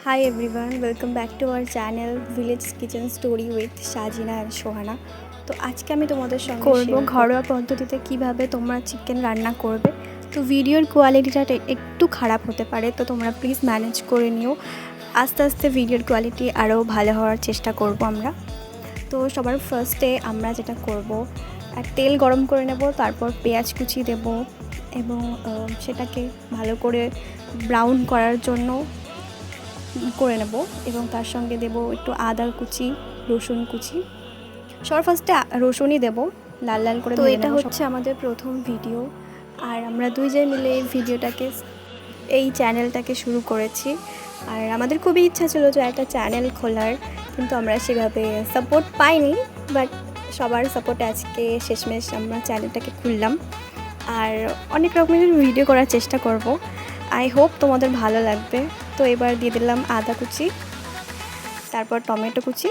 Hi everyone, welcome back to our channel Village Kitchen Story with Shajina and Shohana. তো আজকে আমি তোমাদের সঙ্গে করব ঘরোয়া পদ্ধতিতে কিভাবে তোমরা চিকেন রান্না করবে। তো ভিডিওর কোয়ালিটিটা একটু খারাপ হতে পারে, তো তোমরা প্লিজ ম্যানেজ করে নিও। আস্তে আস্তে ভিডিওর কোয়ালিটি আরও ভালো হওয়ার চেষ্টা করব আমরা। তো সবার ফার্স্টে আমরা যেটা করব, তেল গরম করে নেব, তারপর পেঁয়াজ কুচি দেব এবং সেটাকে ভালো করে ব্রাউন করার জন্য করে নেব এবং তার সঙ্গে দেব একটু আদা কুচি, রসুন কুচি। সবার ফার্স্টে রসুনই দেব লাল লাল করে। তো এটা হচ্ছে আমাদের প্রথম ভিডিও, আর আমরা দুইজন মিলে এই চ্যানেলটাকে শুরু করেছি। আর আমাদের খুবই ইচ্ছা ছিল যে একটা চ্যানেল খোলার, কিন্তু আমরা সেভাবে সাপোর্ট পাইনি, বাট সবার সাপোর্টে আজকে শেষমেশ আমরা চ্যানেলটাকে খুললাম আর অনেক রকমের ভিডিও করার চেষ্টা করব। আই হোপ তোমাদের ভালো লাগবে। তো এবার দিয়ে দিলাম আদা কুচি, তারপর টমেটো কুচি,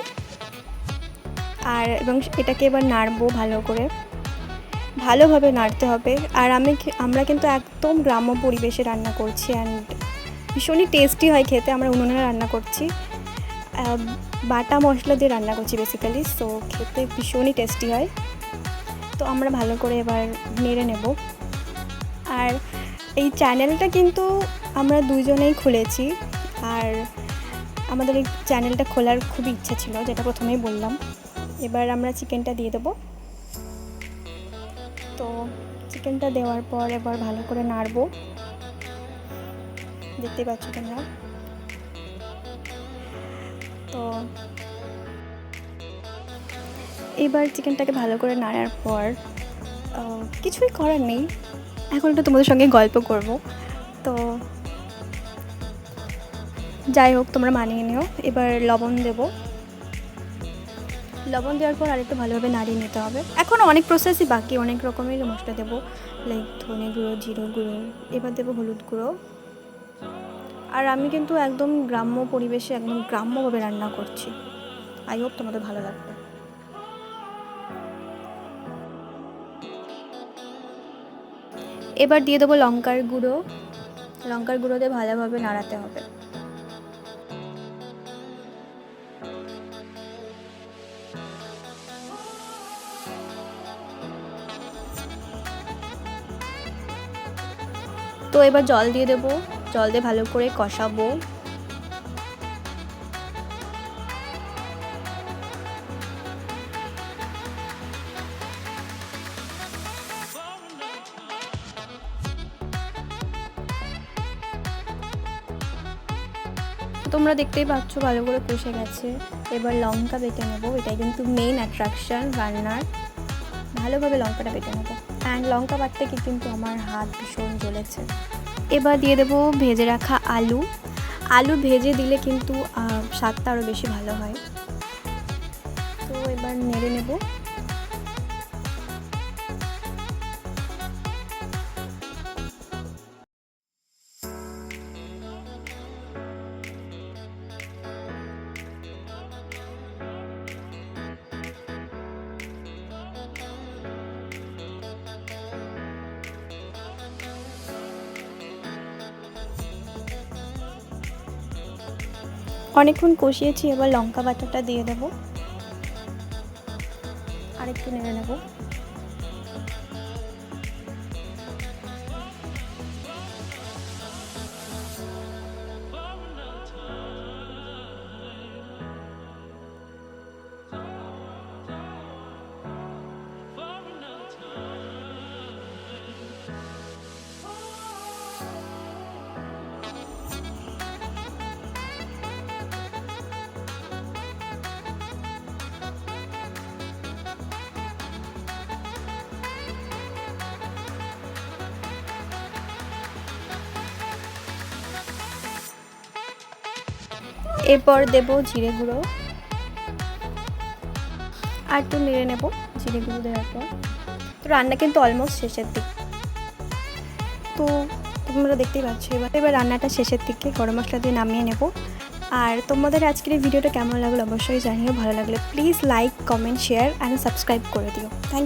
এবং এটাকে এবার নাড়বো ভালোভাবে নাড়তে হবে। আর আমরা কিন্তু একদম গ্রাম্য পরিবেশে রান্না করছি, অ্যান্ড ভীষণই টেস্টি হয় খেতে। আমরা উনুনে রান্না করছি, বাটা মশলা দিয়ে রান্না করছি বেসিক্যালি, সো খেতে ভীষণই টেস্টি হয়। তো আমরা ভালো করে এবার নেড়ে নেব। আর এই চ্যানেলটা কিন্তু আমরা দুজনেই খুলেছি, আর আমাদের এই চ্যানেলটা খোলার খুবই ইচ্ছা ছিল, যেটা প্রথমেই বললাম। এবার আমরা চিকেনটা দিয়ে দেবো। তো চিকেনটা দেওয়ার পর এবার ভালো করে নাড়বো, দেখতে পাচ্ছ তোমরা। তো এবার চিকেনটাকে ভালো করে নাড়ার পর কিছুই করার নেই, এখন একটু তোমাদের সঙ্গে গল্প করব। তো যাই হোক, তোমরা মানিয়ে নিও। এবার লবণ দেব। লবণ দেওয়ার পর আরেকটু ভালোভাবে নাড়িয়ে নিতে হবে। এখন অনেক প্রসেসই বাকি, অনেক রকমের মশলা দেবো, লাইক ধনে গুঁড়ো, জিরে গুঁড়ো, এবার দেবো হলুদ গুঁড়ো। আর আমি কিন্তু একদম গ্রাম্য পরিবেশে একদম গ্রাম্যভাবে রান্না করছি। আই হোপ তোমাদের ভালো লাগবে। এবার দিয়ে দেবো লঙ্কার গুঁড়ো দিয়ে ভালোভাবে নাড়াতে হবে। তো এবার জল দিয়ে দেবো, জল দিয়ে ভালো করে কষাবো। তোমরা দেখতেই পাচ্ছ ভালো করে কষে গেছে। এবার লঙ্কা বেটে নেবো, এটাই কিন্তু মেইন অ্যাট্রাকশন রান্নার। ভালোভাবে লঙ্কাটা বেটে নেবো, অ্যান্ড লঙ্কা বাটতে কিন্তু আমার হাত ভীষণ জ্বলেছে। এবার দিয়ে দেবো ভেজে রাখা আলু ভেজে দিলে কিন্তু স্বাদটা আরও বেশি ভালো হয়। তো এবার নেড়ে নেব। অনেকক্ষণ কষিয়েছি, এবার লঙ্কা বাটাটা দিয়ে দেব, আরেকটু নেড়ে নেব। এরপর দেব জিরে গুঁড়ো, আর একটু নেড়ে নেব জিরে গুঁড়ো দেওয়ার পর। তো রান্না কিন্তু অলমোস্ট শেষের দিক। তো তোমরা দেখতেই পাচ্ছ এবার রান্নাটা শেষের দিকে গরম মশলা দিয়ে নামিয়ে নেব। আর তোমাদের আজকের এই ভিডিওটা কেমন লাগলো অবশ্যই জানিও। ভালো লাগলে please like, comment, share and subscribe করে দিও। Thank you.